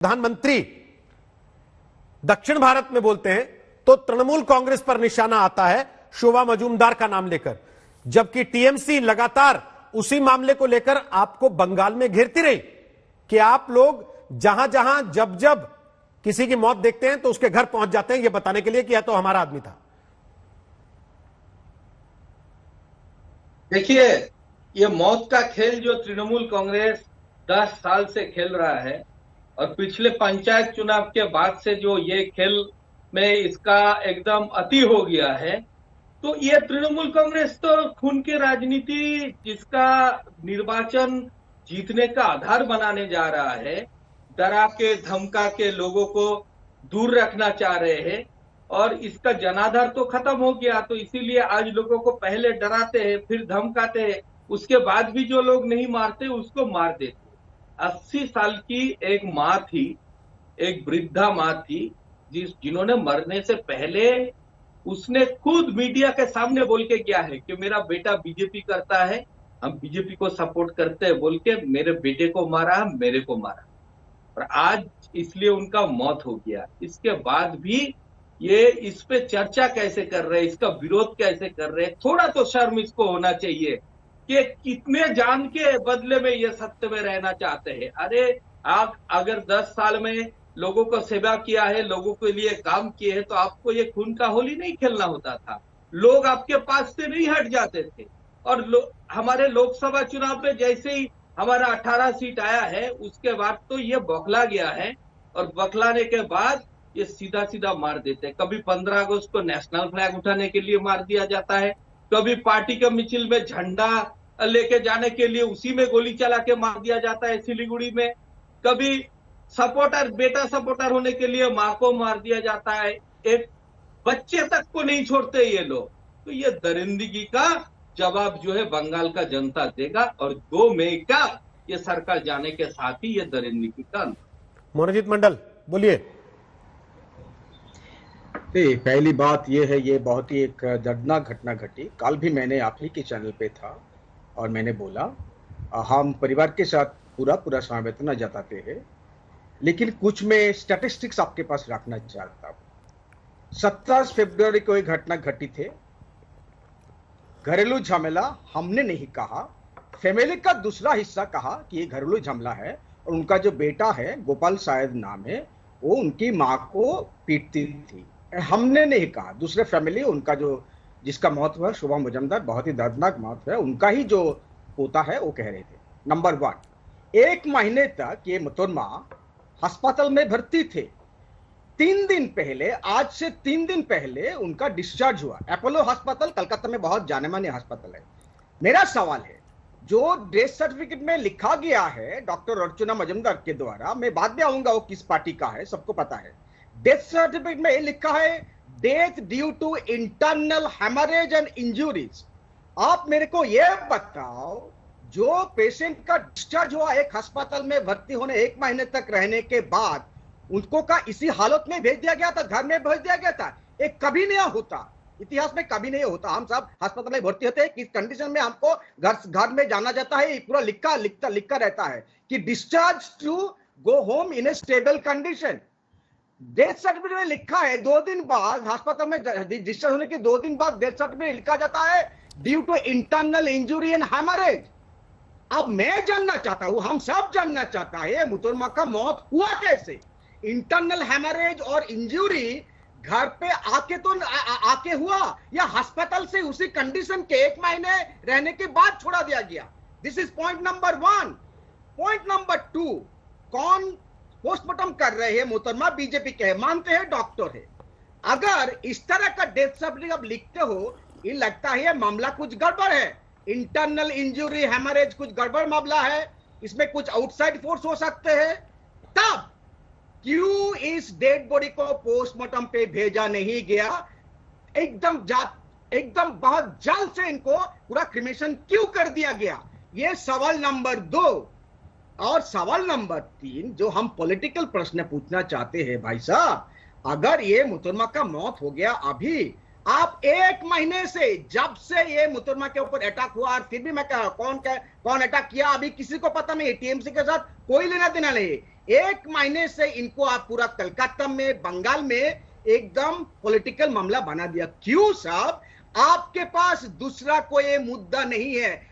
प्रधानमंत्री दक्षिण भारत में बोलते हैं तो तृणमूल कांग्रेस पर निशाना आता है शोभा मजूमदार का नाम लेकर, जबकि टीएमसी लगातार उसी मामले को लेकर आपको बंगाल में घेरती रही कि आप लोग जहां जहां जब जब किसी की मौत देखते हैं तो उसके घर पहुंच जाते हैं, यह बताने के लिए कि यह तो हमारा आदमी था। देखिए, ये मौत का खेल जो तृणमूल कांग्रेस 10 साल से खेल रहा है और पिछले पंचायत चुनाव के बाद से जो ये खेल में इसका एकदम अति हो गया है, तो ये तृणमूल कांग्रेस तो खून की राजनीति जिसका निर्वाचन जीतने का आधार बनाने जा रहा है, डरा के धमका के लोगों को दूर रखना चाह रहे हैं और इसका जनाधार तो खत्म हो गया। तो इसीलिए आज लोगों को पहले डराते हैं, फिर धमकाते हैं, उसके बाद भी जो लोग नहीं मारते उसको मार देते। 80 साल की एक माँ थी, एक वृद्धा माँ थी, जिन्होंने मरने से पहले उसने खुद मीडिया के सामने बोल के गया है कि मेरा बेटा बीजेपी करता है, हम बीजेपी को सपोर्ट करते हैं, बोल के मेरे बेटे को मारा, मेरे को मारा, और आज इसलिए उनका मौत हो गया। इसके बाद भी ये इस पे चर्चा कैसे कर रहे हैं, इसका विरोध कैसे कर रहे हैं? थोड़ा तो शर्म इसको होना चाहिए कि कितने जान के बदले में ये सत्य में रहना चाहते हैं। अरे आप अगर 10 साल में लोगों को सेवा किया है, लोगों के लिए काम किए हैं, तो आपको ये खून का होली नहीं खेलना होता था। लोग आपके पास से नहीं हट जाते थे। और हमारे लोकसभा चुनाव में जैसे ही हमारा 18 सीट आया है, उसके बाद तो ये बौखला गया है, और बौखलाने के बाद ये सीधा सीधा मार देते हैं। कभी 15 अगस्त को नेशनल फ्लैग उठाने के लिए मार दिया जाता है, कभी पार्टी के मिছিল में झंडा लेके जाने के लिए उसी में गोली चला के मार दिया जाता है सिलीगुड़ी में, कभी सपोर्टर बेटा सपोर्टर होने के लिए मां को मार दिया जाता है, एक बच्चे तक को नहीं छोड़ते ये लोग। तो ये दरिंदगी का जवाब जो है बंगाल का जनता देगा, और 2 मई का ये सरकार जाने के साथ ही ये दरिंदगी का अंत। मोनजीत मंडल बोलिए। पहली बात ये है, ये बहुत ही एक दर्दनाक घटना घटी। कल भी मैंने आप ही के चैनल पे था और मैंने बोला हम परिवार के साथ पूरा समवेदना जताते हैं, लेकिन कुछ मैं स्टैटिस्टिक्स आपके पास रखना चाहता हूं। 27 फरवरी को एक घटना घटी थी, घरेलू झमेला हमने नहीं कहा, फैमिली का दूसरा हिस्सा कहा कि ये घरेलू झमेला है, और उनका जो बेटा है गोपाल शायद नाम है, वो उनकी मां को पीटती थी। हमने नहीं कहा, दूसरे फैमिली उनका जो जिसका मौत हुआ शोभा मजूमदार, बहुत ही दर्दनाक मौत है, उनका ही जो पोता है वो कह रहे थे। नंबर 1, 1 महीने तक ये मुतरमा अस्पताल में भर्ती थे। 3 दिन पहले, आज से 3 दिन पहले उनका डिस्चार्ज हुआ। अपोलो अस्पताल कलकत्ता में बहुत जाने माने अस्पताल है। मेरा सवाल है, जो डेथ सर्टिफिकेट में लिखा गया है डॉक्टर अर्चना मजूमदार के द्वारा, मैं बाद में आऊंगा वो किस पार्टी का है, सबको पता है। डेथ सर्टिफिकेट में लिखा है death due to internal haemorrhage and injuries. आप मेरे को यह बताओ, जो पेशेंट का डिस्चार्ज हुआ एक अस्पताल में भर्ती होने 1 महीने तक रहने के बाद, उनको का इसी हालत में भेज दिया गया था, घर में भेज दिया गया था? एक कभी नहीं होता, इतिहास में कभी नहीं होता। हम सब अस्पताल में भर्ती होते हैं, किस कंडीशन में हमको घर में जाना जाता है, पूरा लिखा रहता है कि discharge to go home in a stable condition. Death certificate में लिखा है 2 दिन बाद, अस्पताल में डिस्चार्ज होने के 2 दिन बाद डेथ सर्टिफिकेट लिखा जाता है due to internal injury and haemorrhage. अब मैं जानना चाहता हूं, हम सब जानना चाहता है, मुतरमा का मौत हुआ कैसे? इंटरनल हेमरेज और इंजुरी घर पे आके तो आके हुआ, या अस्पताल से उसी कंडीशन के 1 महीने रहने के बाद छोड़ा दिया गया? This is point number 1। Point number 2, कौन पोस्टमार्टम कर रहे हैं? मुतरमा बीजेपी के मानते हैं डॉक्टर है। अगर इस तरह का डेथ सर्टिफिकेट आप लिखते हो, ये लगता है मामला कुछ गड़बड़ है, इंटरनल इंजुरी हेमरेज कुछ गड़बड़ मामला है, इसमें कुछ आउटसाइड फोर्स हो सकते हैं। तब क्यों इस डेड बॉडी को पोस्टमार्टम पे भेजा नहीं गया? एकदम बहुत जल्द से इनको पूरा क्रिमेशन क्यों कर दिया गया? ये सवाल नंबर 2। और सवाल नंबर 3, जो हम पॉलिटिकल प्रश्न पूछना चाहते हैं, भाई साहब, अगर ये मुतरमा का मौत हो गया, अभी आप 1 महीने से, जब से ये मुतरमा के ऊपर अटैक हुआ, और फिर भी मैं कह रहा हूं कौन अटैक किया अभी किसी को पता नहीं, टीएमसी के साथ कोई लेना देना नहीं। 1 महीने से इनको आप पूरा कलकत्ता में, बंगाल में एकदम पॉलिटिकल मामला बना दिया। क्यों साहब? आपके पास दूसरा कोई मुद्दा नहीं है।